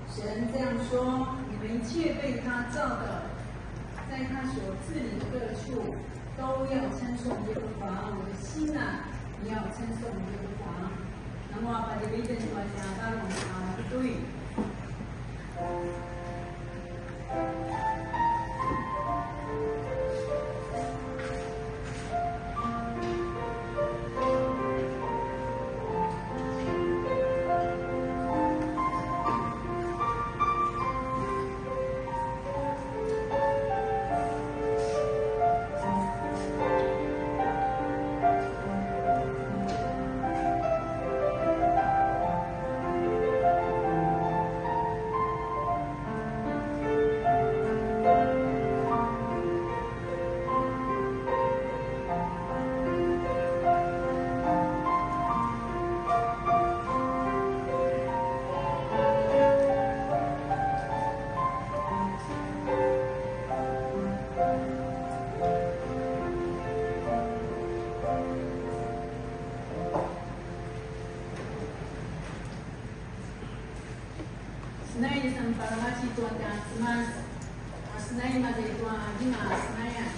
神这样说：你们一切被他造的，在他所治理的各处，都要称颂耶和华。我的心啊，你要称颂耶和华。那么把这个一点话讲到我们不对。Senayan sampai masih tuan dan semas, senayan masih tuan lima senayan.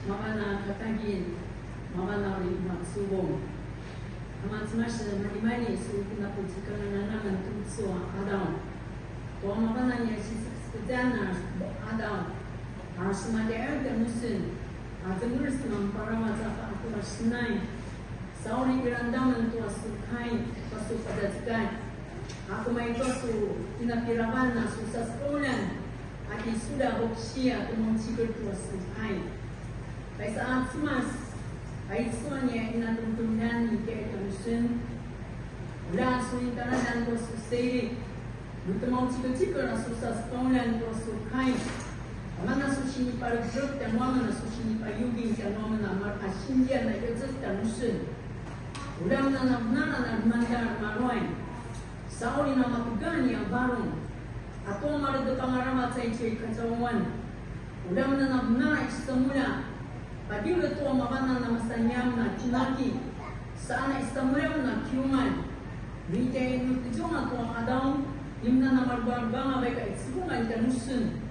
mamana katagin, mamana rin magsubong. Amat semasa mani-mani su pinapujikan naman tutso Adam. Tuwa mamana niya si Sedana Adam. Semadayan temusin. Azamurus ng paramata ako asinay. Sa uling irandaman tuwa sukai, pasu padatikan. Ako may pasu pinapirapan na susas ulan. Ati sudah hoksiya tumong sikir tuwa sukai. Kaya saat semas, ay suanya inatungtungan ni kaya temusin. Ulan suing tanadan tuwa susiri. Nutumong sikir-sikir na susas ulan tuwa sukai. Mana sushi ni parigroup dan mana sushi ni payugin dan mana marka India na yuzut dan musun. Ulam na nabnana na mandar maroin. Sauli na makugani ang barong. Ato marado pangaramat sa ito'y kacawan. Ulam na nabnana istamula. Padiulo to mamana na masanyam na tinaki. Saan na istamula na kiuman. Rite nutujong ato ang adaw. Imna na marbarba may kaitsibungan dan musun.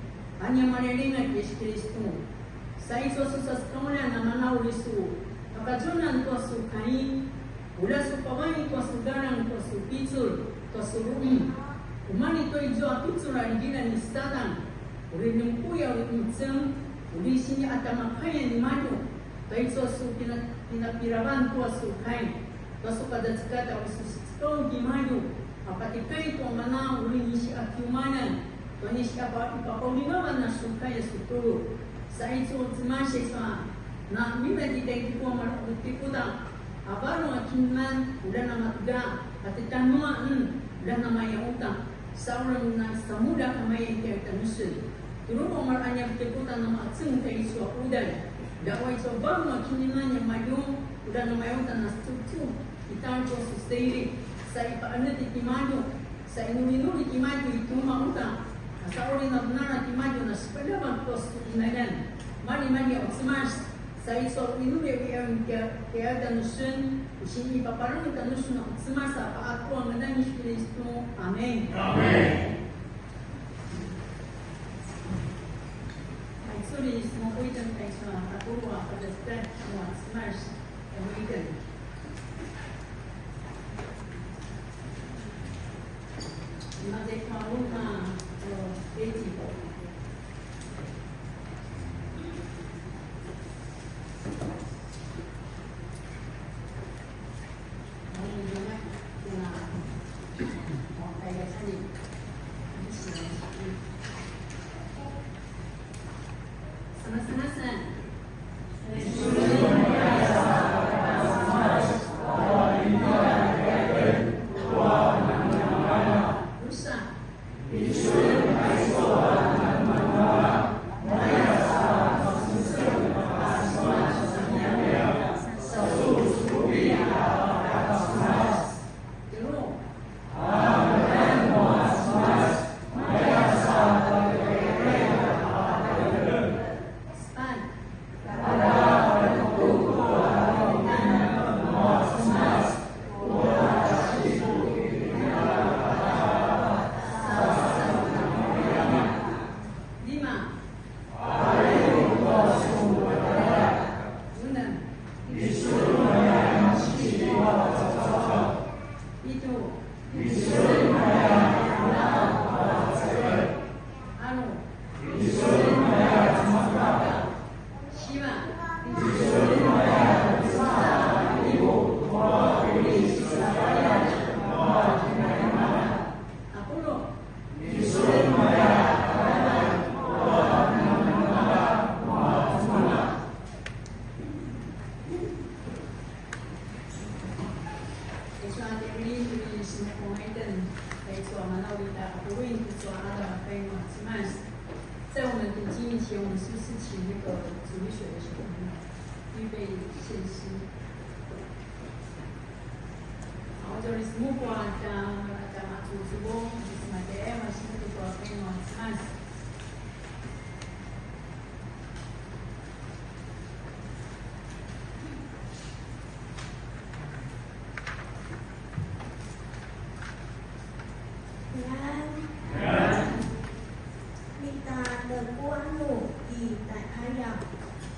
Hanya manelingat Yesus Kristus. Sa iso susas kamulan na manaulisu. Makajunan to sukai. Ula supawani to sugarang to supicul. To surumi. Umani to ijo apicul arigina ni statang. Uri nimpuya uri mitseng. Uri sini atamakaya ni madu. To iso su pinapirawan to sukai. To sukadatsukata uri susitkong di madu. Apatikai to mana uri nisi akiumanan. Kani siapa ipapaulingawan na sukaya suturu. Sa ito tsimasya sa na mina di tayo ko marutipuda. Abaro akinman udah na matga at itanuan udah na mayauta. Sa orang na samuda kamay tayo tanusun. Turo mo maranya butipuda na maatsing tayo sa uday. Dawai sa baro akinman yung mayong udah na mayauta na stutu. Itan ko sa stayri. Sa ipaanat itimado. Sa inuri-nuri itimado itumauta. Sa uli na benar timado na sepadawan kos inadan. Mani-mani ang semas. Sa iso inuri ang kaya danusun. Usini paparang danusun ang semas. Apa ako ang nananis Kristo. Amen. Amen. Ay sorry, semua uitan tayo sa katuwa pada stat semua semas. Ang uitan. Madek malu na Etipo.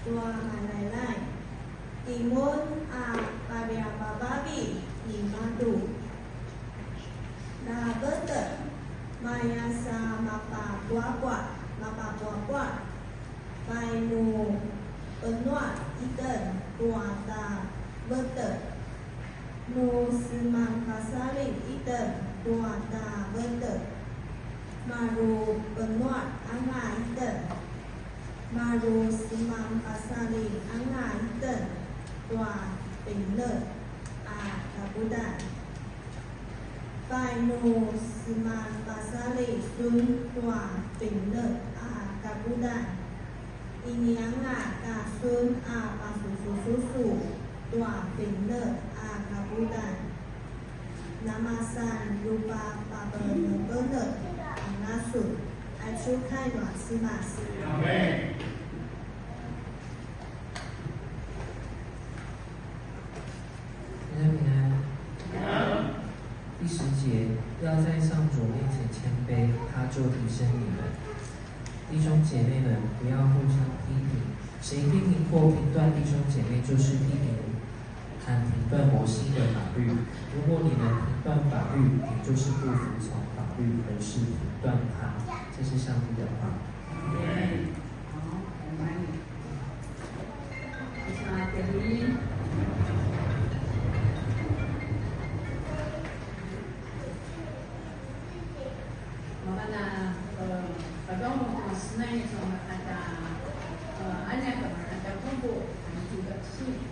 tua mai lai timun a paria bababi ni madu na betul maya sa mapa buah mai nu benua iden tua da betul nu semang pasaling iden tua da betul maru benua anga iden maru semang pasaling anga iden tua bener a kabudan Pai nu seman pasali sun tua bener a kabudan ini anga ka sun a pasusu tua bener a kabudan namasan lupa bener anasut acu kai wa simas Amen 第10节，要在上主面前谦卑，他就提升你们。弟兄姐妹们，不要互相批评，谁批评或评断弟兄姐妹，就是批评和评断摩西的法律。如果你们评断法律，也就是不服从法律，而是评断它。这是上帝的话。好，我们下点。Kadang senang sama ada hanya kamar ada kumpul juga sih.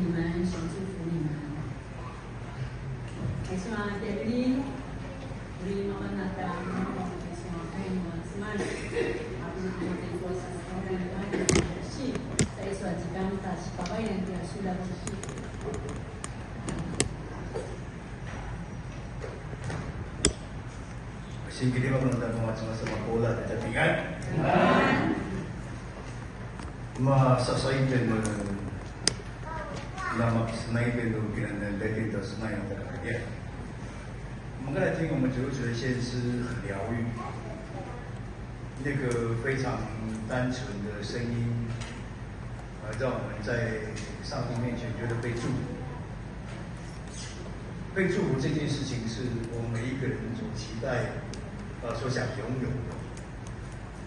你们，神祝福你们。还是吗？对不对？우리 만났다. Sige dia menonton sama-sama bola dan pingat. Masasay din na makisnay din ng kinanalatin的是那样的改变。我们刚才听我们主持的献诗很疗愈，那个非常单纯的声音，让我们在上帝面前觉得被祝福。被祝福这件事情是我们每一个人所期待。所想拥有的，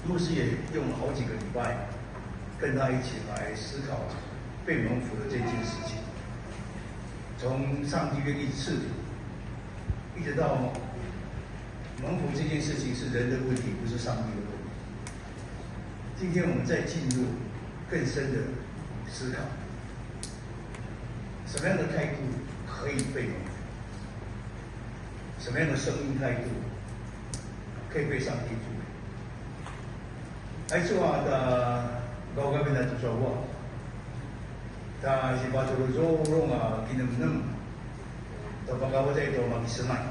牧师也用了好几个礼拜，跟他一起来思考被蒙福的这件事情。从上帝愿意赐福，一直到蒙福这件事情是人的问题，不是上帝的问题。今天我们再进入更深的思考，什么样的态度可以被蒙福？什么样的生命态度？可以被上帝祝福。Aizu ada gawga bina tu sawa. Ta si batu zorong kinam-nam. Ta pagawa sa ito mag-isanay.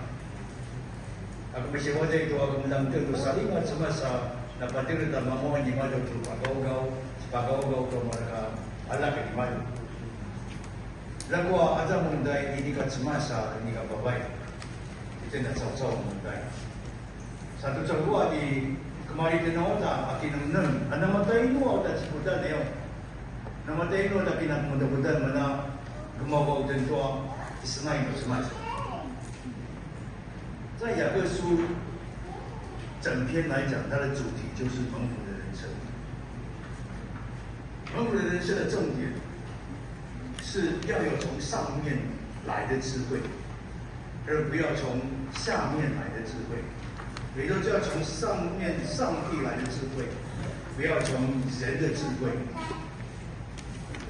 Ako may siwa sa ito ako melamtang to salingat semasa napatir ta mamuha ni Mado tu pagaw-gaw, si pagaw-gaw to maraka alak ni Mado. Lagwa ada munday ini ka semasa ini ka babay. Ito na saw-saw munday. Satu sahaja di kemarin di Nawata, akin nam, namatay mo at sebutan niyo. Namatay mo at akin mudah-mudahan mana gumawa din to isanay mo semasa. 在雅各书整篇来讲，它的主题就是蒙福的人生。蒙福的人生的重点是要有从上面来的智慧，而不要从下面来的智慧。也就要从上面上帝来的智慧，不要从人的智慧。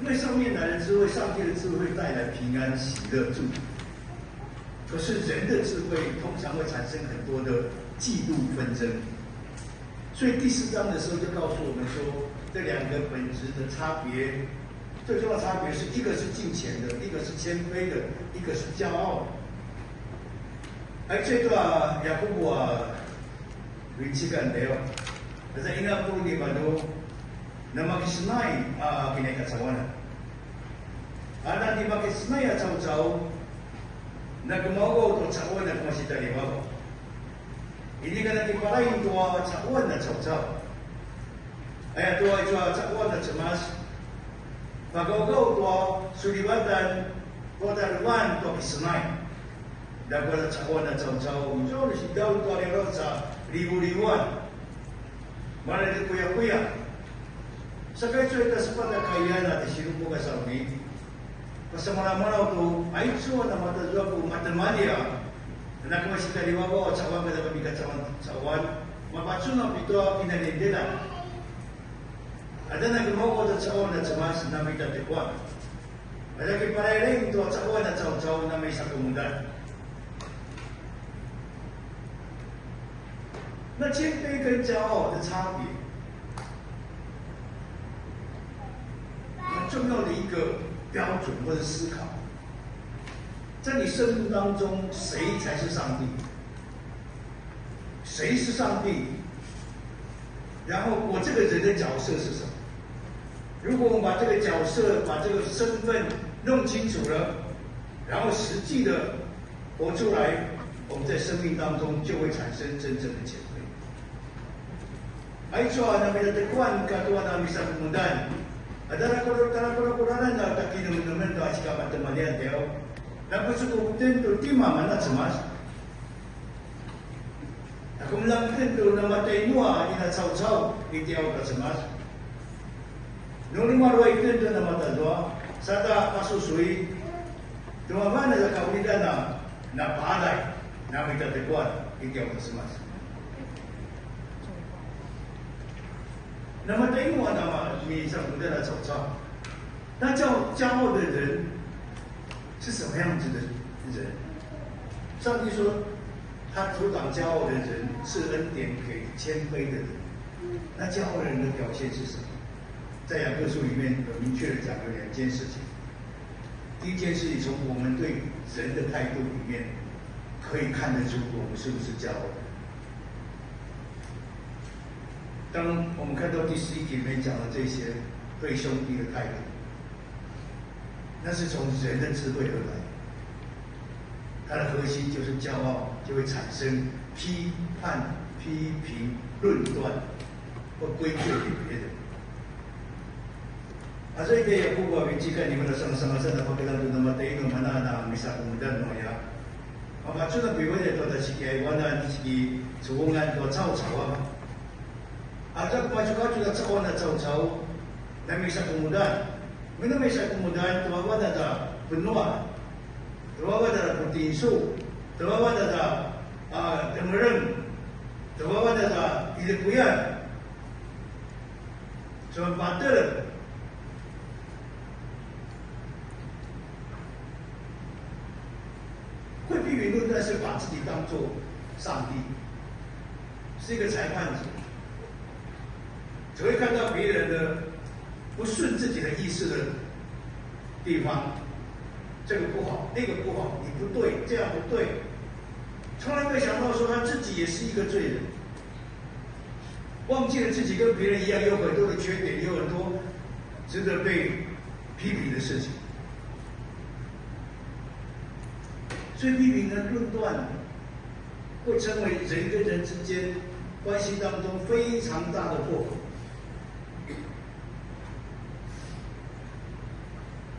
因为上面来的智慧，上帝的智慧带来平安、喜乐、祝福。可是人的智慧通常会产生很多的嫉妒纷争。所以第4章的时候就告诉我们说，这两个本质的差别，最重要的差别是一个是敬虔的，一个是谦卑的，一个是骄傲的。而这个雅各伯Wichikan-dewa. Sa ina po di ba do na makisnay kinakasawanan. Ana di makisnay at saw-saw na gumawa to sawan at masitaliwa. Hindi ka natiparayin to sawan at saw-saw. Ay to ay sawan at samas. Pagaw-gaw to suliwatan to taruan to kisnay. Dapat at sawan at saw-saw. So si daw to rin sa ribu-ribuan. Mana di kuya-kuya. Sa kayo ito sa pagkakaya natin sinupo ka sa amin. Pasamana-mana ito, ay so na matadwa po matamania. Anak mo si kaliwa ko at sawan ka na kami katsawan. Mapatso na ito pinanindilan. Ada na gumawa ko at sawan at samas na may tatikwa. Malaki parailing ito at sawan at saw-saw na may sakumundan. 那谦卑跟骄傲的差别，很重要的一个标准或者思考，在你生命当中，谁才是上帝？谁是上帝？然后我这个人的角色是什么？如果我们把这个角色、把这个身份弄清楚了，然后实际的活出来，我们在生命当中就会产生真正的谦卑。Aizu na pinatikuan katuwa na misa pumundan. Ada na kurakuran na takinom naman to asika matamalian teo. Napusukutin to tima manat semas. Ako lang to namatay nuwa ina saw-saw itiaw ka semas. Nung limarway to namatadwa, sata pasusui, tumaman na sa kaulidan na napaalay na may tatikuan itiaw ka semas. Namatay mo ang isang Buddha na saw-saw. 那骄傲的人是什么样子的人？上帝说，他阻挡骄傲的人，是恩典给谦卑的人。那骄傲的人的表现是什么？在雅各书里面有明确的讲有2件事情。第一件事情，从我们对人的态度里面，可以看得出我们是不是骄傲的。当我们看到第11节里面讲的这些对兄弟的态度，那是从人的智慧而来，它的核心就是骄傲，就会产生批判、批评、论断或归咎给别人。所以dia Yakob bincangkan di mana sama-sama sana pagkalan nama tayo mana na misa kemudian ya. Maksud na biwala ito na sige wana sige suungan ko caw-caw. Ajak maju juga caw na caw-caw na misa kemudian. Mina misa kemudian tuwawa na da benua. Tuwawa na putinso. Tuwawa na da temereng. Tuwawa na da ilikuyan. So pater会批评论断是把自己当作上帝，是一个裁判者，只会看到别人的不顺自己的意思的地方，这个不好，那个不好，你不对，这样不对，从来没有想到说他自己也是一个罪人，忘记了自己跟别人一样有很多的缺点，有很多值得被批评的事情。所以批评的论断会成为人跟人之间关系当中非常大的破口。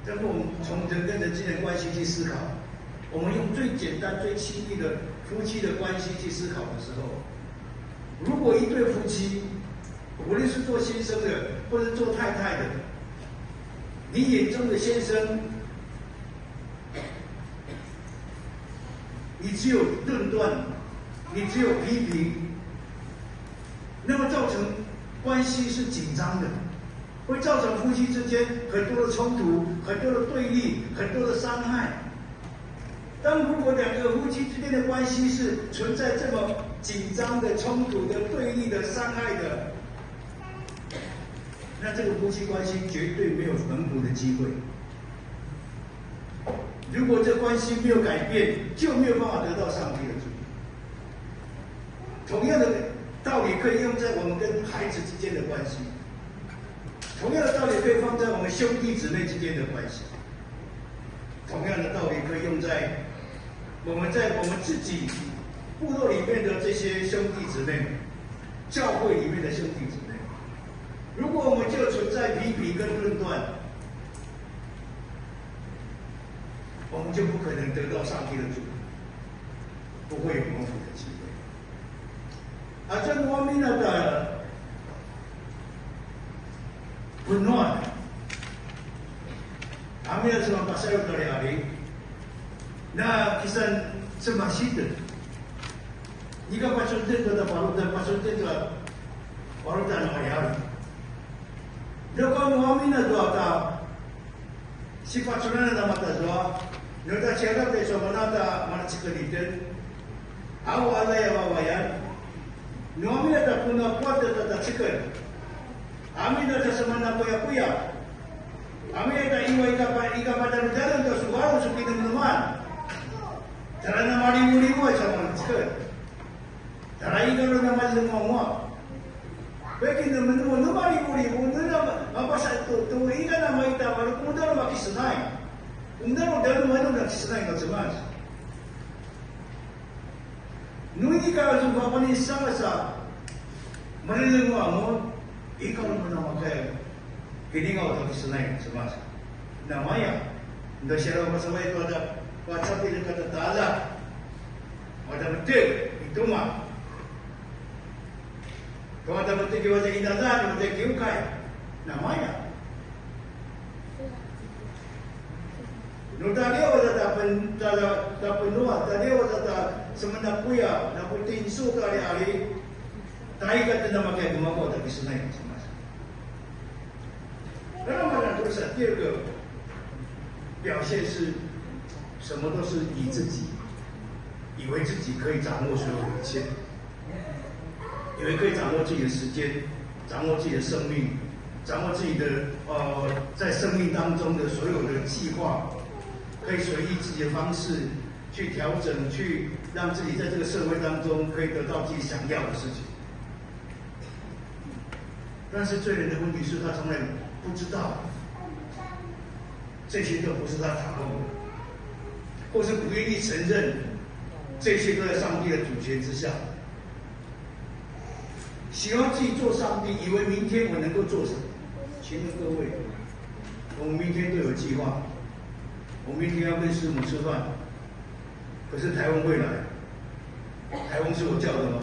但是我们从人跟人之间的关系去思考，我们用最简单、最亲密的夫妻的关系去思考的时候，如果一对夫妻，无论是做先生的或者做太太的，你眼中的先生，你只有论断，你只有批评，那么造成关系是紧张的，会造成夫妻之间很多的冲突、很多的对立、很多的伤害。当如果2个夫妻之间的关系是存在这么紧张的、冲突的、对立的、伤害的，那这个夫妻关系绝对没有恒补的机会。如果这关系没有改变，就没有办法得到上帝的祝福。同样的道理可以用在我们跟孩子之间的关系，同样的道理可以放在我们兄弟姊妹之间的关系，同样的道理可以用在我们自己部落里面的这些兄弟姊妹，教会里面的兄弟姊妹。如果我们就存在批评跟论断，我们就不可能得到上帝的祝福，不会有蒙福的机会。这我们的混乱，kami na sa mga pasayog na hari na kisan sa masjid. Jika pasuntin pada parutan parutan hari. Jika kami na doa si pasunan na mata doa, nota cakap dari sebenarnya mana cikalitin, awal ya bawayan, kami na punah kuat tata cikal, kami na sebenarnya puya. Kami ada iwa ika pada jalan ke suara suki teman-teman. Cara nama ribu sama cikal. Cara ika lu nama semua. Bagi teman-teman nama ribu nama apa satu tu ika nama ita baru kemudian nama kisnai. Kemudian dalam mana nak kisnai nak semas. Nui ika tu bapa ni sama. Mereka ngomong ika lu nama kaya. Kini kau tak senang semasa. Namanya, dah syarah masalah itu ada WhatsApp itu kata tak ada. Ada betul itu mah. Kalau ada betul kita jadi inazan, betul kita kai. Namanya. Nota dia ada penuh, tadi ada semendak puya, nak putin su kali-kali. Tai kata nama kaya kau tak senang semasa. Dalam mana tulisan 第二个表现是什么都是以自己，以为自己可以掌握所有的一切，以为可以掌握自己的时间，掌握自己的生命，掌握自己的在生命当中的所有的计划，可以随意自己的方式去调整，去让自己在这个社会当中可以得到自己想要的事情。但是罪人的问题是他从来不知道，这些都不是他掌控的，或是不愿意承认，这些都在上帝的主权之下。喜欢自己做上帝，以为明天我能够做什么？亲爱的各位，我们明天都有计划，我们明天要跟师母吃饭，可是台湾会来，台湾是我叫的吗？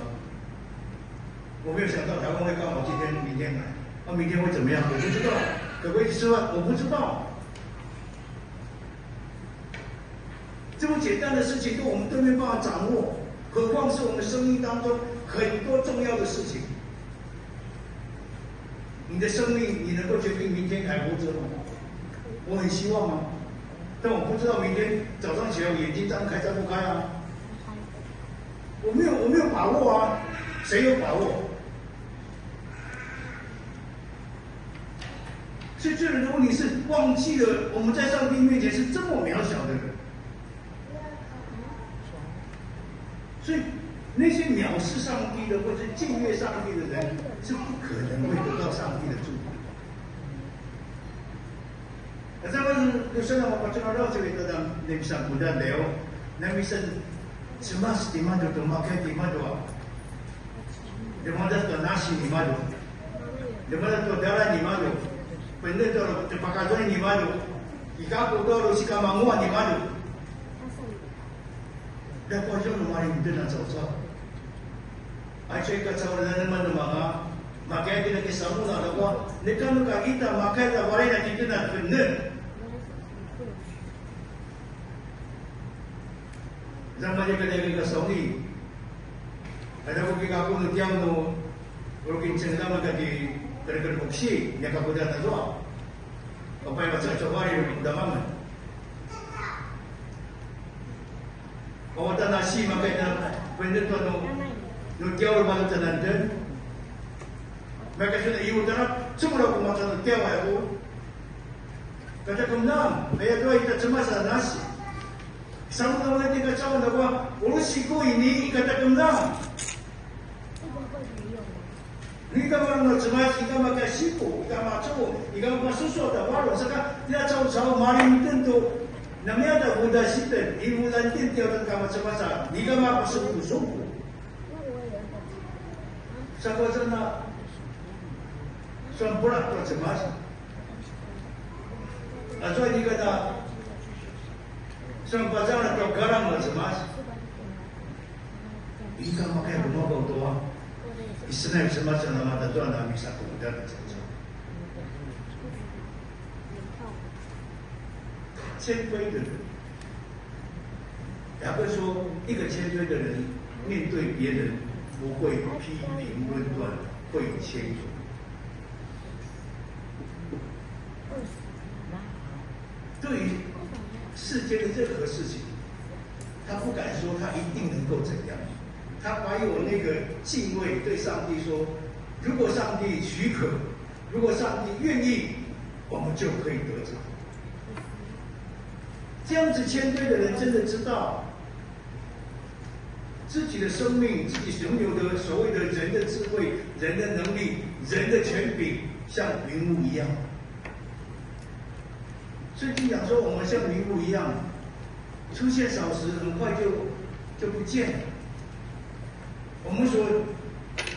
我没有想到台湾会刚好今天、明天来，那明天会怎么样？我不知道，可不可以吃饭？我不知道。这么简单的事情，我们都没办法掌握，何况是我们生命当中很多重要的事情。你的生命，你能够决定明天还活着吗？我很希望啊，但我不知道明天早上起来我眼睛张开张不开啊。我没有把握啊，谁有把握？所以罪人的问题是忘记了我们在上帝面前是这么渺小的人。所以那些藐视上帝的或者敬畏上帝的人，是不可能会得到上帝的祝福。Zaman dosa na mapatunaw sa ito ng isang budan leo, na minsan sumas di mado tumakay di mado, di mado to nasi di mado, di mado to dara di mado, pwede to pakajoy di mado, ikapo to si kamangua di mado. Dapat yung lumaring din ang sausaw. Ay siya ikasawalan naman ng mga makaya pinag-isamu na ako, nikano kakita makaya waray na dito na benar. Zaman dia kena kasoni, ada bukti kapu nu tiang nu, bukti cerita mereka di terkeruksi, dia kapu dah tahu. Apa yang macam coba dia dalam. Awatan nasi makanya pendek tu nu tiang orang macam nanti. Mereka sudah iu tanah, semua orang macam tiang aku. Kata kumlam, ayat dua kita cemas nasi. Sama orang yang kacau nak buat, urusiku ini kata kumlam. Ika orang nak cemas, ika makan sipu, ika macam, ika makan susu atau baru. Sekarang dia caw malam tentu, namanya ada muda sipen, ibu nanti dia orang kamu cemas, ika makan susu. Siapa sana, semburat tu cemas. Asal dia kata. Sampaian atau garang mas, ika makai bunuh tua, istilahnya semasa nama tuan kami satu muda macam. 谦卑的人，雅各说，一个谦卑的人面对别人不会批评论断，会谦虚。对于世间的任何事情，他不敢说他一定能够怎样，他怀有那个敬畏，对上帝说：如果上帝许可，如果上帝愿意，我们就可以得着。这样子谦卑的人真的知道，自己的生命，自己拥有的所谓的人的智慧、人的能力、人的权柄，像云雾一样。圣经讲说，我们像云雾一样，出现少时，很快就不见了。我们所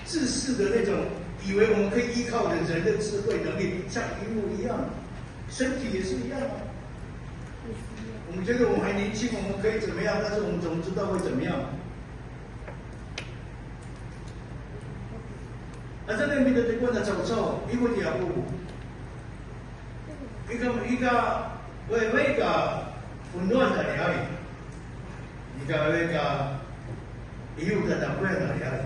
自视的那种，以为我们可以依靠的人的智慧能力，像云雾一样，身体也是一样。我们觉得我们还年轻，我们可以怎么样？但是我们怎么知道会怎么样？在那边的这关的走走，一个点不。Ika weka punduan dari hari. Ika weka iu kata kue dari hari.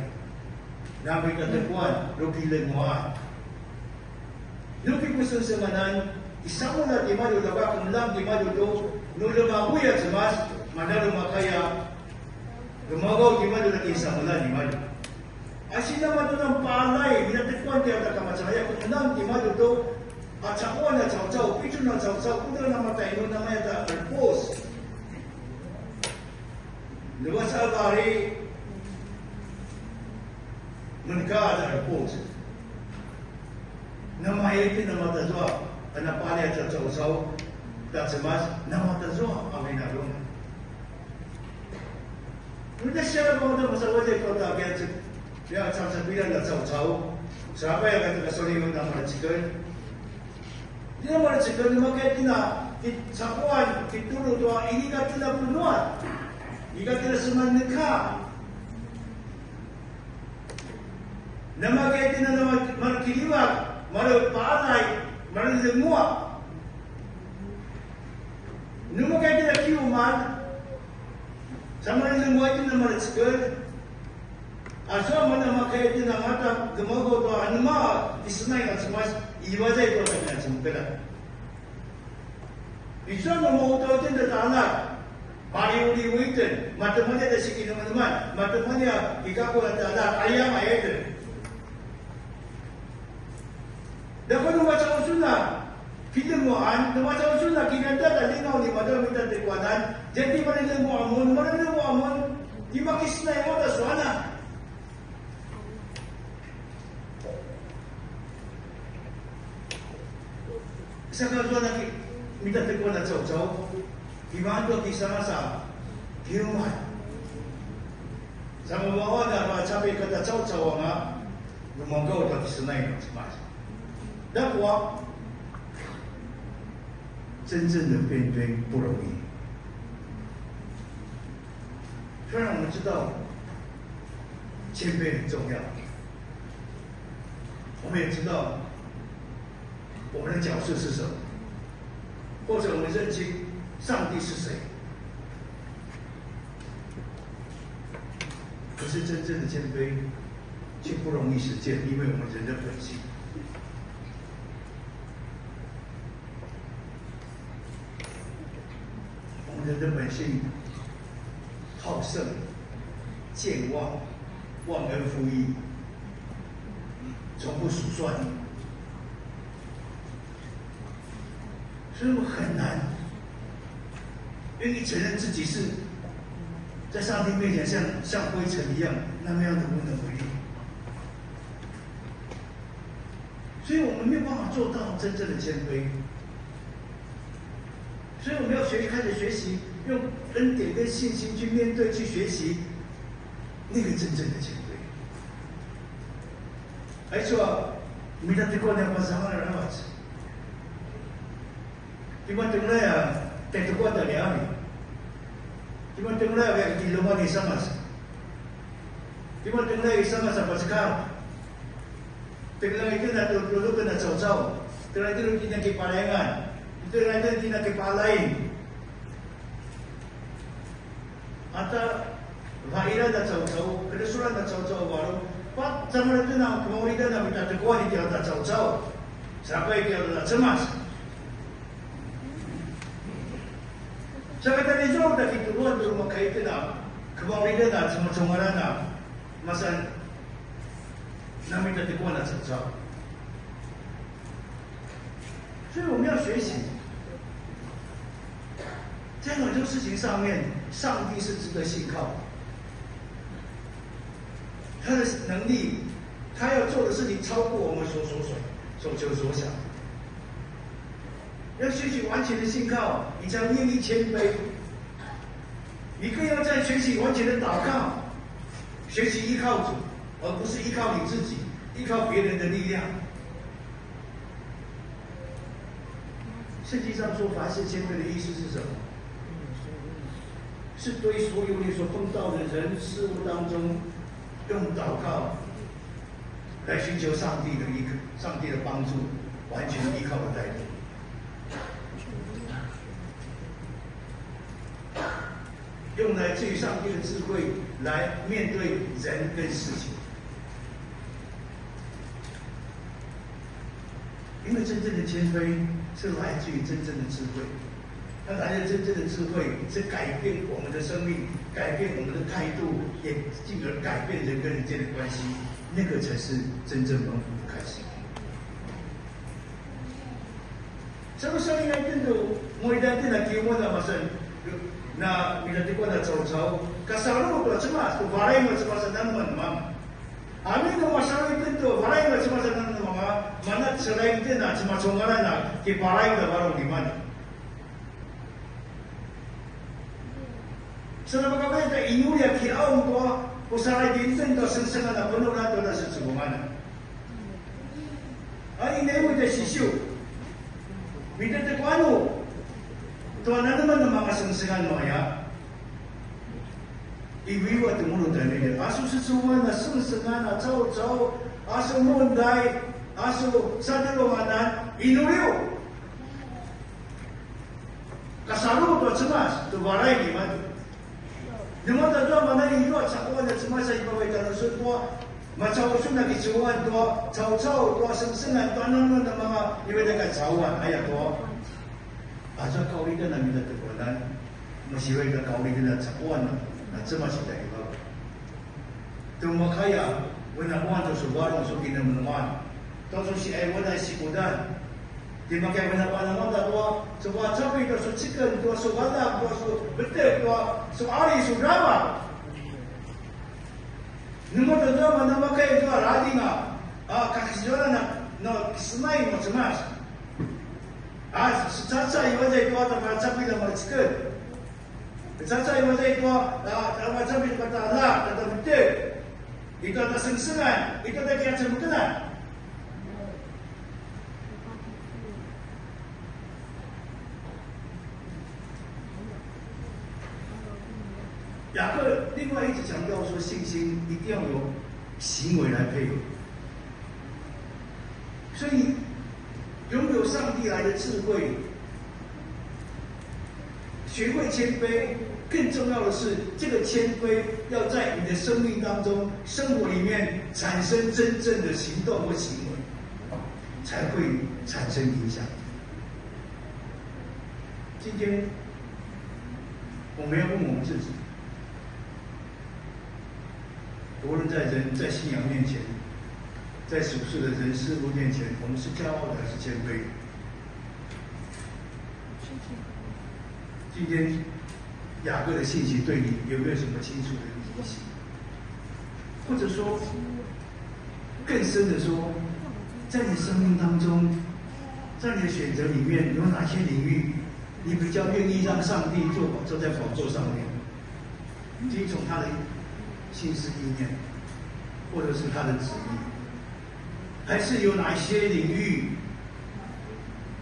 Nabi kata kuan luki lenguan. Luki pusun semanan isamu na di maju dapat kumlam di maju tu no lumakuya cemas, mana lumakaya, lumagaw di mana lagi samula di mana. Asin naman ito ng palay, minatikwan kaya nakamasaya, kung unang di mana ito, at sakwa na chawchaw, picture na chawchaw, kung na namatay, no naman yata, alpos. Luwas agari, menikah ada alpos. Namahitin na matazwa, anapalay at chawchaw, tak cemas, na matazwa, amay na lumang. Mula siya kung ito masawa siya ito tabihan siya at sasabihan na chawchaw. Siapa yang kata kasuli yung nama chicken? Di nama chicken makanya tina sapuan kitulong doa ini kata tina punuan, ini kata seman nekah. Nama kaya tina nama markiliwag, maru palay, maru lemua. Nama kaya tina kiuman. Sama dengan semua itu nama rezeki. Asal mana makai itu nama mata gemago tu anma isnai nak semua ibadah itu akan sempurna. Islam mau tahu itu tanah. Bari uli witan, mata mana ada sikit teman-teman, mata mana jika pun ada ayam ayat. Dapat membaca sunnah. Kita muan, membaca sunnah kita ada lingau di mana minta kekuatan. Jadi mana dia muamun, di makisna yang ada suana. Sekarang suana minta kekuatan jauh-jauh, di mana tu kisah masa, kiuman. Sama bawa dah macam kata jauh-jauh ngah, rumangkau tu kisah yang macam. Dan buat 真正的变对不容易。虽然我们知道谦卑很重要，我们也知道我们的角色是什么，或者我们认清上帝是谁。可是真正的谦卑却不容易实践，因为我们人的本性。人的本性好胜、健忘、忘恩负义，从不数算，所以我很难愿意承认自己是在上帝面前像灰尘一样那么样的无能为力，所以我们没有办法做到真正的谦卑。所以我们要开始学习，用恩典跟信心去面对、去学习那个真正的谦卑。而且啊，minta teguran yang pasangan rawat. Cuma tengah ya, teguran dari kami. Cuma tengah ya, di rumah ni sama. Cuma tengah ya sama sampai sekarang. Tengah itu nak dulu kena jauh-jauh. Tengah itu kita kepalengan. Itu ada di nak kepalain. Atau vaira dah jauh-jauh, kesuran dah jauh-jauh baru. Pak zaman itu nak kemudian nak minta teguran dia dah jauh-jauh. Sampai dia dah cemas. Sampai tadi jauh dah kita buat di rumah kait nak kemudian nak cuma-cuma nak masa nak minta teguran dah jauh-jauh. 所以我们要学习。在很多事情上面，上帝是值得信靠的。他的能力，他要做的事情超过我们所求所想。要学习完全的信靠，你才愿意谦卑。你更要在学习完全的祷告，学习依靠主，而不是依靠你自己，依靠别人的力量。圣经上说，凡事谦卑的意思是什么？是对所有你所碰到的人事物当中，用祷告来寻求上帝的帮助，完全依靠的态度。用来自于上帝的智慧来面对人跟事情。因为真正的谦卑是来自于真正的智慧。那才是真正的智慧，是改变我们的生命，改变我们的态度，也进而改变人跟人间的关系，那个才是真正蒙福的开始。什么时候应该跟着我一旦跟了结婚了嘛？是那bila tiba dah jauh-jauh, kasalu tu cemas, tu varai macam teman mama. Amin tu masalah itu tu varai macam teman mama. Mana selain itu nak cuma conggalan nak, ke varai tu baru di mana? Sebab apa kita inyu ya kiau tu, usaha dinten tu sensengan apa nu lah tu dah sesuatu mana. Ini ni mungkin sisiu. Bila terkuanu. Tuan naman ng mga sangsingan mo ya. Iwiwa tumulong tayo nila. Aso susuman na sangsingan na chow-chow. Aso munday. Aso sa dalunganan. Inuliw. Kasalo to cemas. Tu baray di man. Naman tadwa mana iwa sa kuwan at cemas sa ibaway kalusod mo. Macaw-usog na kisuwan to. Chow-chow to sangsingan. To naman ng mga iwala kacawan. Ayat to. Aja kau ini nak minta terpulang, masih ada kau ini nak cakuan, nak cuma kita itu. Tu makanya, wana wan tu subarang so kina menuan, tu so si wana si kudan. Di makanya wana wan dah tua, sebab capai tu so chicken, tu so badak, tu so betek, tu so ari, so drama. Nomor tu mana makanya tu radinga, kaki jualan nak senai macam-macam. Caca ibadah itu atau macam itu macam caca ibadah itu macam itu kata Allah kata betul itu ada sengsengan itu ada macam bukan雅各另外一直强调说，信心一定要有行为来配合，所以。拥有上帝来的智慧，学会谦卑，更重要的是，这个谦卑要在你的生命当中、生活里面产生真正的行动和行为，才会产生影响。今天我们要问我们自己，无论在人在信仰面前。在属世的人事物面前，我们是骄傲的还是谦卑？今天雅各的信息对你有没有什么清楚的提醒？或者说，更深的说，在你生命当中，在你的选择里面，有哪些领域你比较愿意让上帝坐在宝座上面，听从他的心思意念，或者是他的旨意？还是有哪些领域，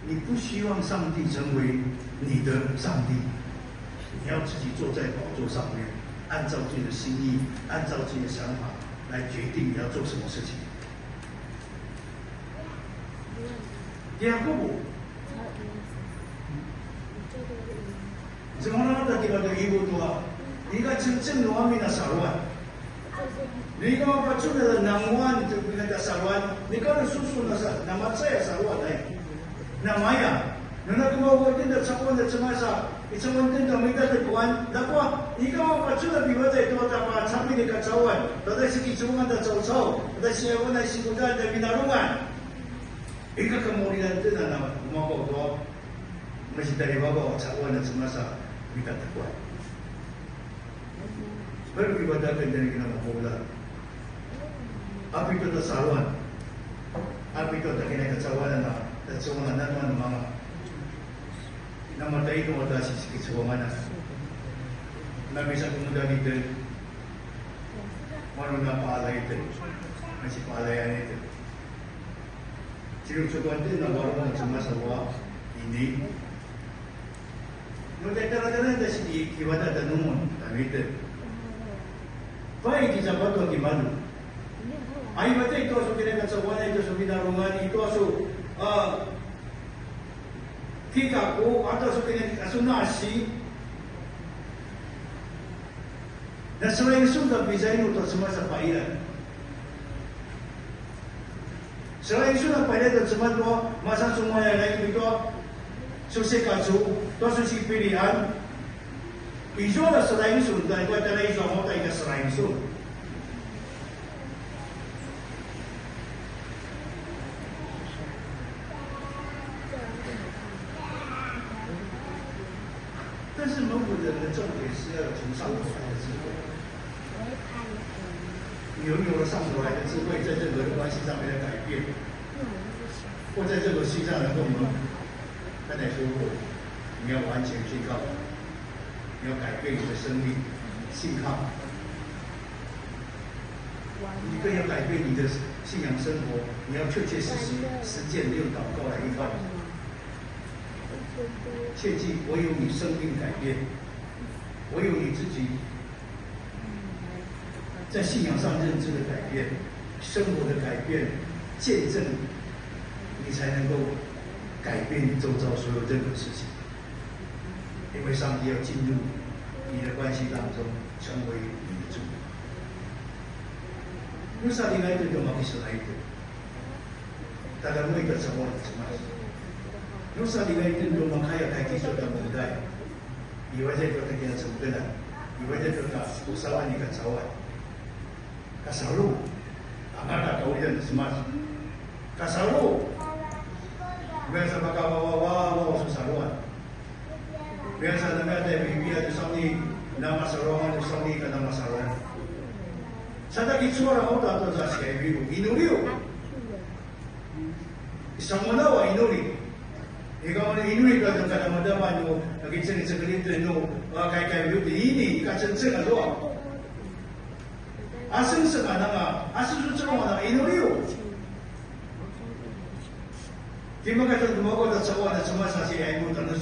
你不希望上帝成为你的上帝？你要自己坐在宝座上面，按照自己的心意，按照自己的想法来决定你要做什么事情。第二步，怎么让他这个一步多？你看正罗米的少乱。你讲把出来的南湾就那个沙湾，你讲的叔叔那是那么这沙湾来，那么呀，那个我真的查问的怎么啥，你查问真的没得的关，那个你讲把出来比我在多大把查问的个查问，到底是几中万的走走，到底是我那是不干的比那龙安，一个kemudian真的那么我多，那是dari bawah查问的怎么啥，没得的关。Baru ibadahkan dari kita mahulah. Apa itu kesaluan? Apa itu kena kecawanan lah? Kecawanan dan mana? Nama tahu itu ada sisi kecawanan. Nabi bisa kemudian itu, mana nak palai itu, masih palaian itu. Jadi contoh itu nak baru macam masalah ini. Nukah terang-terang dari segi ibadah dan umum, tapi itu. Baik dijabat bagi malu. Air mata itu asal kena kacawan itu asal binarungan itu asal kikaku atau asal kena asal nasi. Dan selain itu dah bizain untuk semua sepairan. Selain itu dah pada semua tu masa semua yang lain itu susikat su, to susi pilihan. Iso na selain sun, dan kuat na iso mo tayo na selain sun. 但是蒙古人的重点是要从上头来的智慧，拥有了上头来的智慧，在任何的关系上面的改变，或在任何事上能够我们刚才说过，你要完全信靠，你要改变你的生命，信靠，你更要改变你的信仰生活，你要确确实实实践，用祷告来依靠。 切记，唯有你生命改变，唯有你自己在信仰上认知的改变、生活的改变、见证，你才能够改变你周遭所有任何事情。因为上帝要进入你的关系当中，成为你的主。因为上帝来对就马克思来对，大家每个成为什么？ 有啥地方真正能开要开技术的门带，以为这个他给他成本了，以为这个他50万你个早晚，他少路，阿妈他搞点什么？他少路，biasa bakal wawa susah luan. Biasa nama ada bibi ada sami nama sarongan sami ke nama sarongan. Sada kichuara oda to za shkai bibu inuriu. Samana wa inuri. Ikaw na inuri ka sa madama nyo naging secretary no kay bibu ini ka chen alo. Asing sa kananga asu su na inuriu. Di ba kayo gumawa na sa wala sa masa si ay mo tanong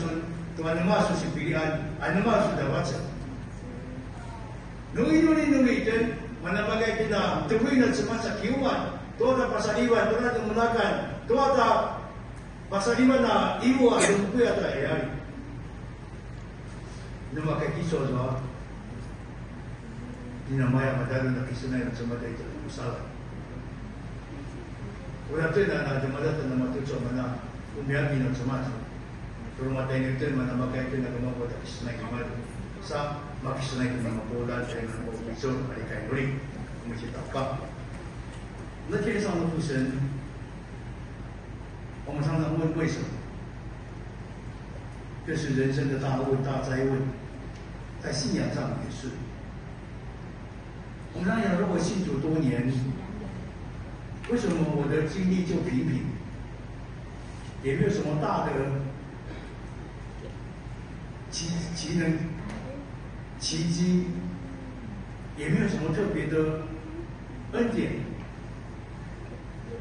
tuan masuk si pilihan, ano masuk dapat sa. Nung itin, manapagay kita, tuloy na sa kiuman, tuwa na pasaliwan, tuwa na tumunakan, tuwa na pasaliwan na iwa, lumpuy at ayari. Nung makakiso sa, dinamaya madalo na kisunay ng sumatay ito ng usalan. Wala ito na dumadata na matuto na umiyagi ng sumatay. Rumah tayo nito man magkaya ito na gumawa at isunay gimado. Sa makisunay ko ng mapulan tayo ng mapuliso, malikay ulit, kumisitaw ka. 那天上的父神，我们常常问为什么？这是人生的大问、大灾问，在信仰上也是。我们常讲，如果信主多年，为什么我的经历就平平，也没有什么大的？ 奇能、奇迹，也没有什么特别的恩典。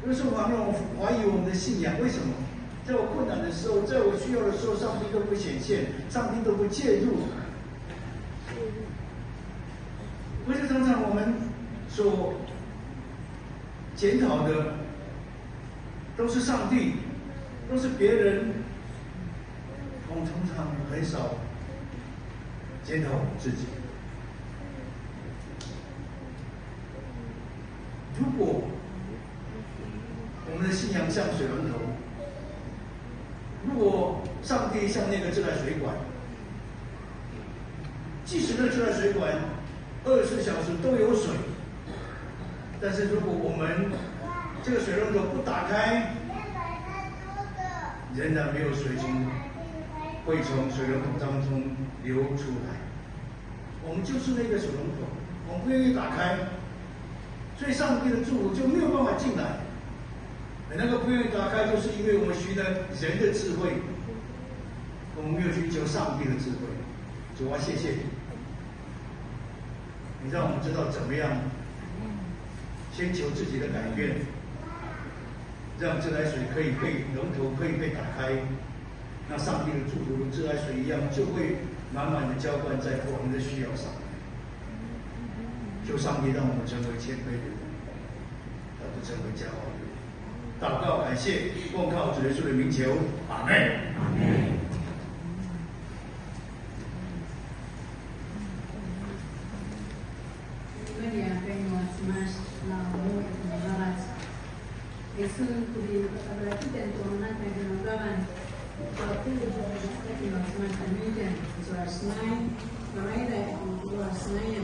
有时候让我怀疑我们的信仰，为什么？在我困难的时候，在我需要的时候，上帝都不显现，上帝都不介入。不是常常我们所检讨的，都是上帝，都是别人。 我们通常很少检讨我们自己。如果我们的信仰像水龙头，如果上帝像那个自来水管，即使那自来水管24小时都有水，但是如果我们这个水龙头不打开，仍然没有水从。 会从水龙头当中流出来，我们就是那个水龙头，我们不愿意打开，所以上帝的祝福就没有办法进来。那个不愿意打开，就是因为我们寻了人的智慧，我们没有寻求上帝的智慧。主啊，谢谢你，你让我们知道怎么样先求自己的改变，让自来水可以被龙头可以被打开。 那上帝的祝福如自来水一样，就会满满的浇灌在我们的需要上。求上帝让我们成为谦卑的人，而不成为骄傲的人。祷告感谢，奉靠主耶稣的名求，阿门。阿门。Yesus berarti dan Tuhan yang mengatakan Waktu teman kami dan suara senai, ramai dari luar senai.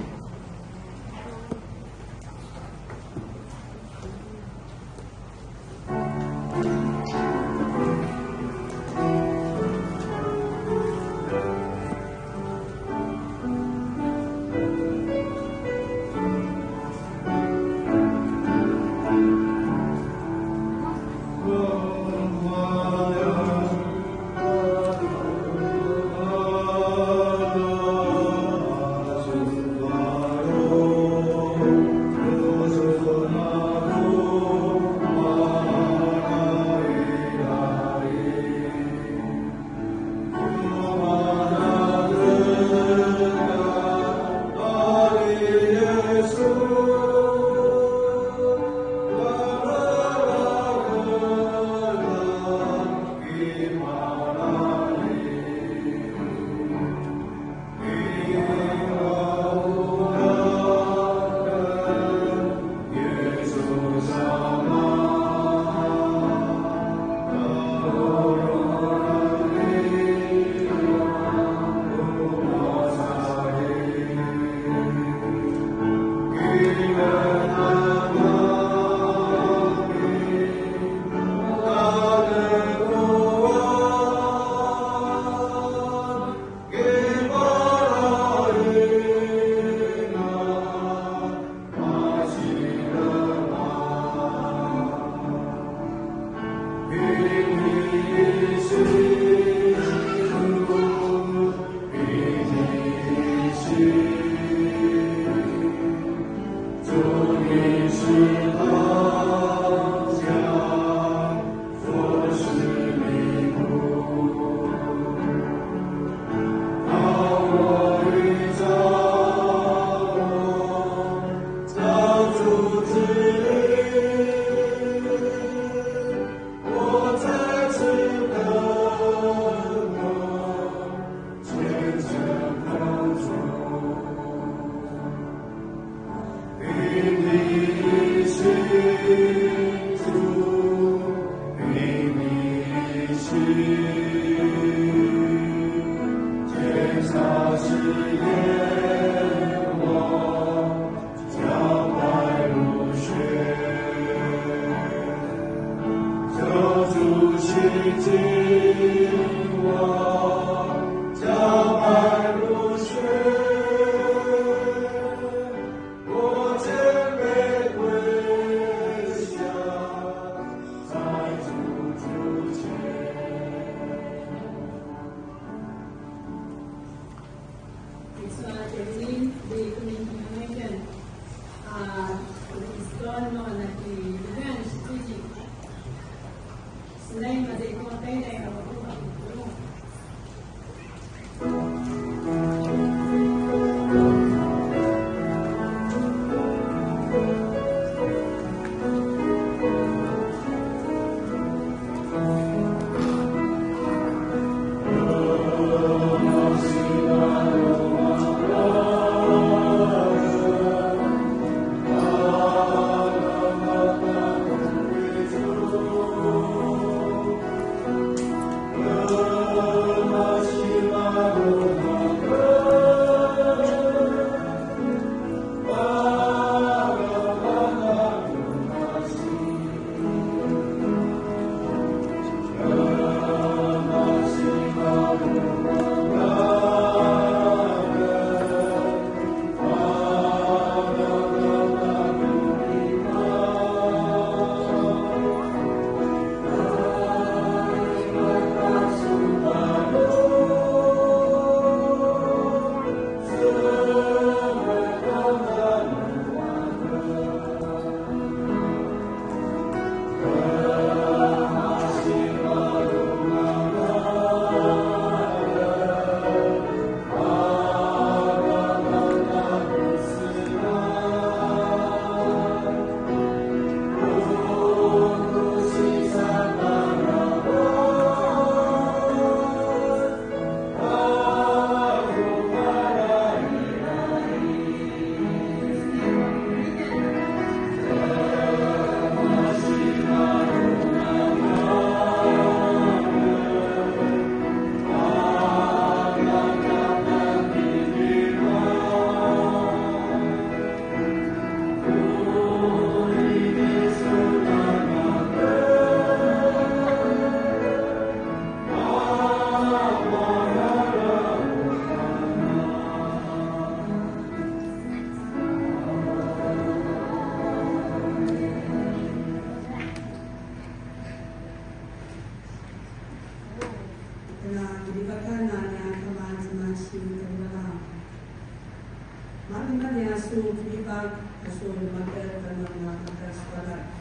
Mali asu Filipag, asu Magal, Kanang Magal Sekolah.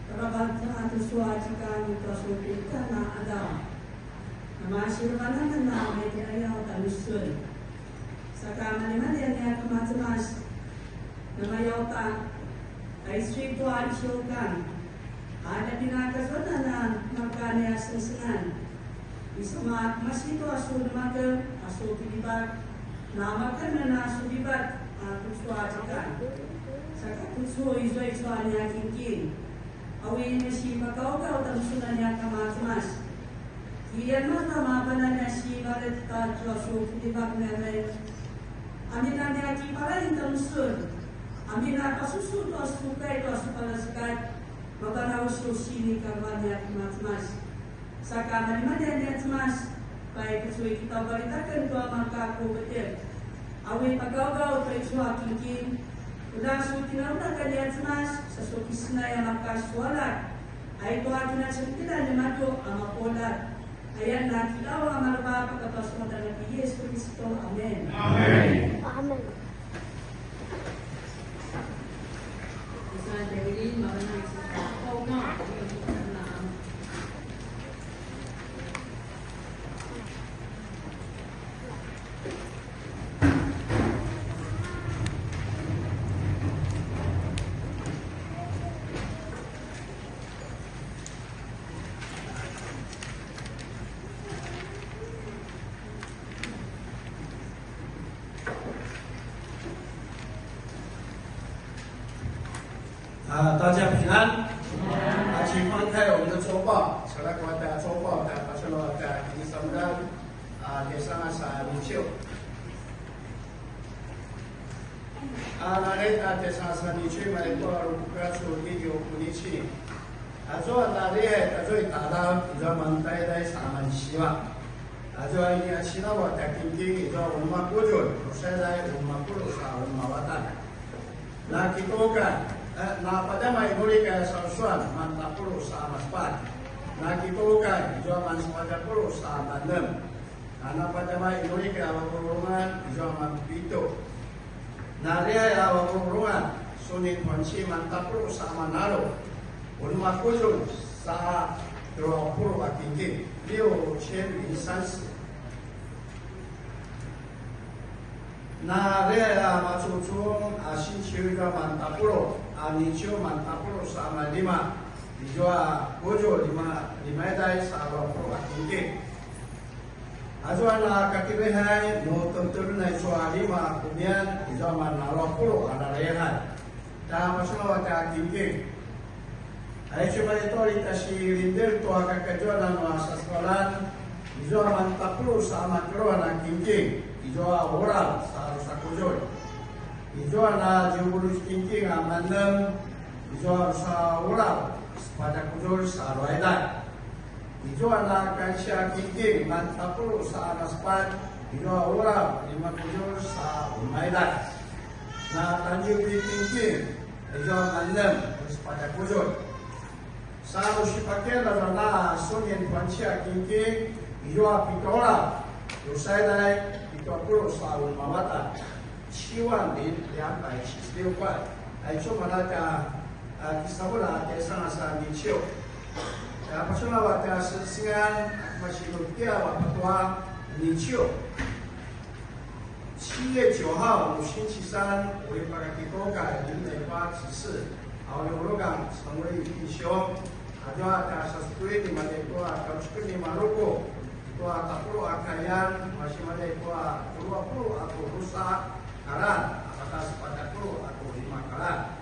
Kalau ato suwa jika ito asu kita na adaw. Namasir ka na may ayaw talusun. Saka mali niya kamatamas na mayaw ta ay swipo at syokan. Ada pinakasonan na magkanias na singan. Isama masito asu Magal, asu Filipag. Namakan na sudibat kuswa jika. Saka kuswa izwa niya kingking. Awin na si Makau tansunan niya kamatamas. Iyan mata mapanan niya si Magat Josu Filipag Nere. Amin na niya kipalain tansun. Amin na kasusun to asukay to asupalaskay. Mabanaw siyo sini kawan niya kamatamas. Saka maniman niya tamas. Baik kesuai kita beritakan tua maka aku betul. Awi pagagaw to iswa kingking. Udah suti na udah kalian semas sesuatu kisna yang maka sualat. Ay tua kita sentila ni mato ama pola. Ayan na kilaw amal ba pagkapas mo na Yesus Kristo. Amen. Amen. Amen. Isa dari mana isa kau nak大家平安。请翻开我们的周报，查拉国的周报的巴塞罗的第3章第33日。那里第33日，马来国rupuka suri di opunici. Ajo nari ajo itada ijo mantai dai saman siwa. Ajo ini asina wa takingi ijo umma kujul, usai dai umma kujul sa umma watan. Na kitoka na padama inuri kaya sarsuan mantapulu sa maspat. Na kitoka ijo manspadapulu sa bandem. Na padama inuri kaya wakurungan ijo mampito. Naria ya wakurungan sunit wansi mantapulu sa manalo. Ulma kujul sa 20akingi 6030. Na rea macucung asin ciuga mantapuro anicio mantapuro sama 5 dijual bojo 5 dai sama pro akinke ajuan la kakibehai no tentur na cua 5 kemudian dijual manalo pro ada rehai da masuk ka akinke ai cuma itu litasi lindel to akajual no asaskolan dijual mantapuro sama pro akinke ijoa oral sa sakujol ijoa na jubulus kingking amandem ijoa sa oral pada kujol sa roidan ijoa na kansya kingking mantapul sa anaspan ijoa oral 5 kujol sa umaidan na tanjung kingking ijoa mandem pada kujol sa usipakela na sunyen kansya kingking ijoa pitola usai dai 20 tahun mawata 7,276 块，哎，就把那个kisah bola ke sana nicio. Ya pasal awak dah sesingan masih rupiah awak petua nicio. 7月9号星期三，为把给多改林美花指示，好有罗岗成为弟兄，就ada sesuatu di mana itu kalau seperti di Maroko. Tua 10 akayan masih ada tua 20 atau rusak karan apakah sepakat 10 atau 5 karan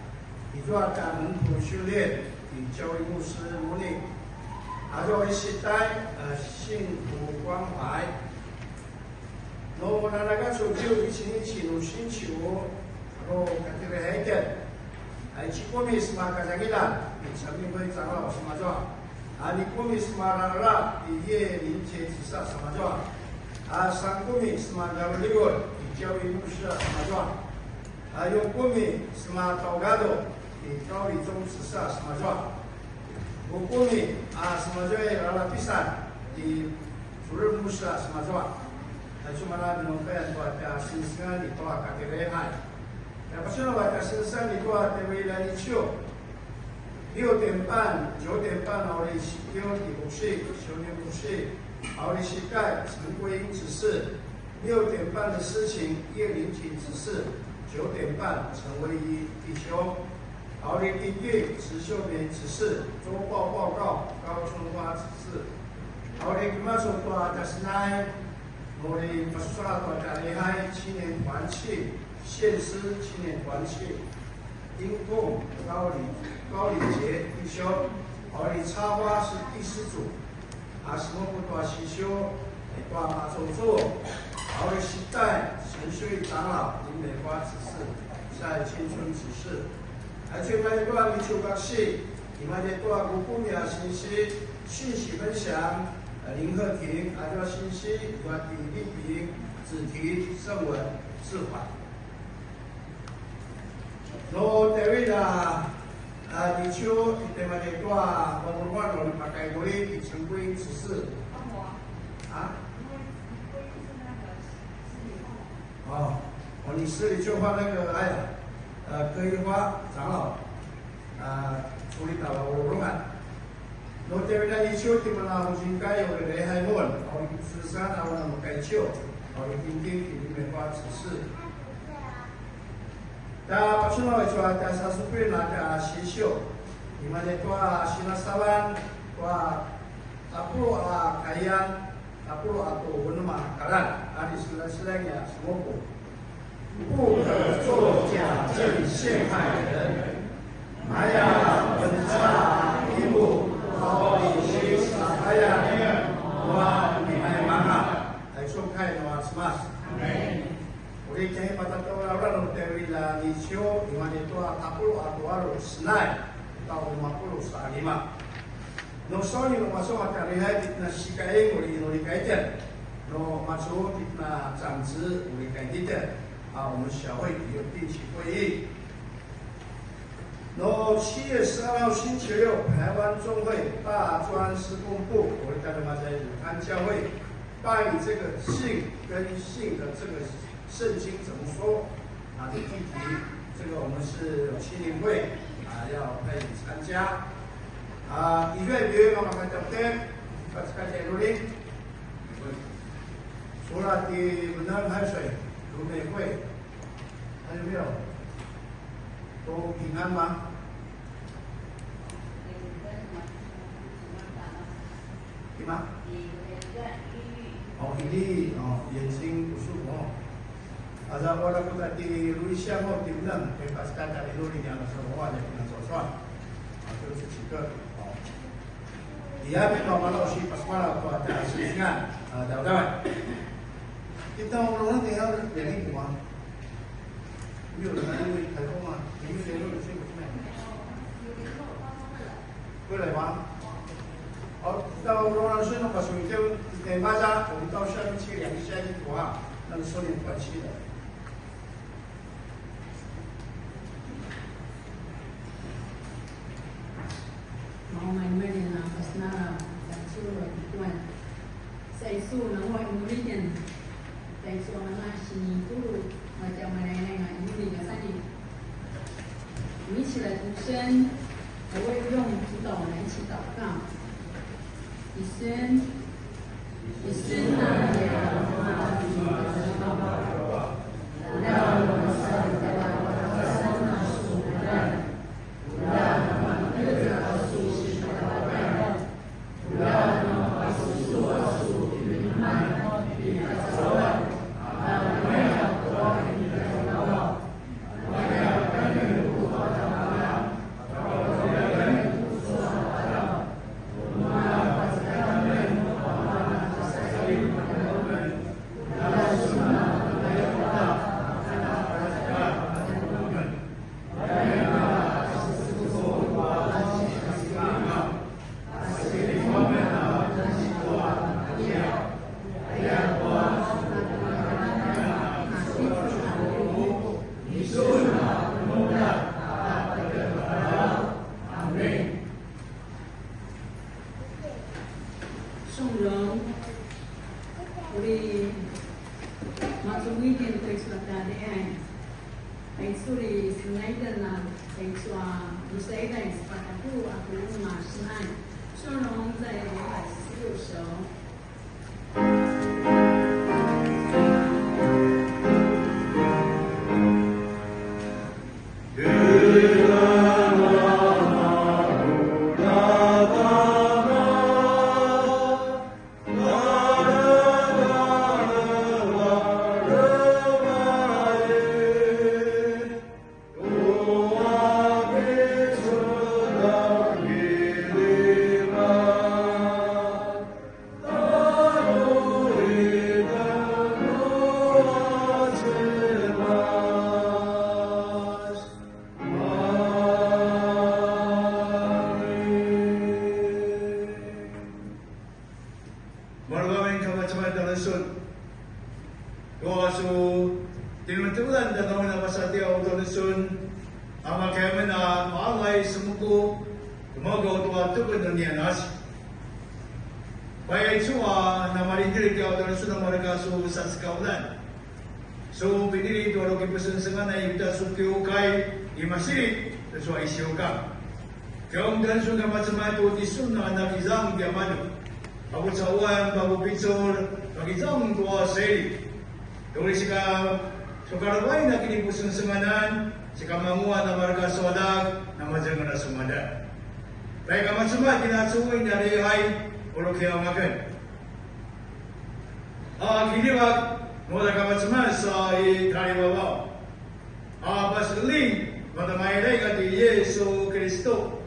itu akan bersyulit di Jawa Musi Muni ada isitai Singhu Guanghai no nanaga sojiu di sini cinu sinchu ro katire heken ai cikomis maka jangilan sami boleh sama sama jua ani kumis marara iye lince sisa sama jua sang kumis magar ligor ijawi musya sama jua ayo kumi sama taugado ikawi jom sisa sama jua bukumi sama jua rala pisan di surul musya sama jua cuma lah minum kain buat sinsan itu agak terehai. Lepas itu buat sinsan itu ada wilayah itu. 6点半、9点半，我哋要提补习，修炼补习，我哋膝盖陈归因指示。6点半的事情，叶灵体指示；9点半陈唯一弟兄，我哋弟弟石秀梅指示；周报报告高春花指示。我哋今晚所做的是呢，我哋不刷到家里嗨青年团契，献诗青年团契，因供高礼节弟兄，我哋插花是第4组，什么不多西修，多马走做。 我的时代陈秀玉长老林美花指示，在青春指示，还去卖多米丘学习，你们的多古古米亚信息分享，林鹤婷还有信息，我的丽萍子提圣文释怀。罗德维啦，地丘你们的多文化罗把改过的陈规指示，啊？ 哦，你市里就画那个，哎呀，葛一花长老，处理到了我不看。我这边呢，一秋他们那应该有的人还问，我13那我那么该秋，我今天给你们发指示。다 박수노 좋아 다 사수필 나다 시쇼 이만에 또아 시나사반 또아 앞으로 가yan 앞으로 아또 원마 가란 아니 슬라슬라냐 스모고 不可作假证陷害人，玛雅本萨伊木高里西萨玛雅哇你还蛮好，来送开的话是吗？Uli kaya patatawa orang dari la nisyo di mana itu 40 atau 40 senai atau 50 sa 5. No soni no masuk akal lihat ditna sikai uli kaitan. No masuk ditna 长子uli kaitan. 我们小会有定期会议。No 7月12号星期六，台湾中会大专施工部，我大家嘛在武汉教会办理这个性跟性的这个。 圣经怎么说？的议题，这个我们是有青年会要可以参加。1月2日我们看到的，大家在努力。除了的文安海水卢美会，还有没有？都平安吗？对吗？哦，抑郁哦，眼睛不舒服哦。 Ada orang kita di Rusia mau timnan, bebaskan dari Indonesia semua yang dengan sosok. Itu juga. Dia memang malu sih pas malam tu ada singan, ada. Kita orang tinggal yang ini mah. Ini orang ini kalau mah, ini dia orang sih macam mana? Boleh mah? Kita orang sih nak pasal itu, kita baca, kita tahu siapa sih yang siapa itu ah, dan soalnya pasti dah. 毛买买的那不是那在做一段，在做那我努力点，在做那是都我叫我奶奶啊，努力的三年，一起来读生，我会用主导来一起祷告，一生那也让我们生在我生那属人，让我们日子。ay suri sunaitan na ay chua musaitan spataku aku ma shnai 顺荣在246首。Maraming kamacamad na nasod. Kung aso, tinutulan na naman na masati ang autonoson, ang makayaman na maangay sumuko, tumagaw tuwa-tukod ng niyanas. Kaya itsua na marindirik ang autonoson ng maragaso sa skaulan. So, pinili ito ang kipasansangan na ibita sutiyo kay imasirit na suwa isyo ka. Kaya ang ganso kamacamad o tisun na anak izang diamado. Abot sa uwan, bago pitsor, mag-isang tuwa sa ili. Tuloy sika, sukarabay na kinipos ng sumanan, sika manguha na marga sodag, na madyang na sumadan. Kaya kamatsumat, kinatsumoy na rehay, ulo kaya makan. Kiniwag, mula kamatsumat sa ikaribabaw. Pasaling, matamayalay kati Yesu Kristo.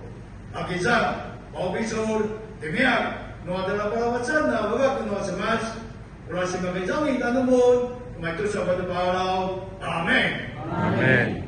Akizang, paupitsor, timiyag, no adalah perawatan na wag no samas wala si magajang itanumon may tusa pa Amen. Amen.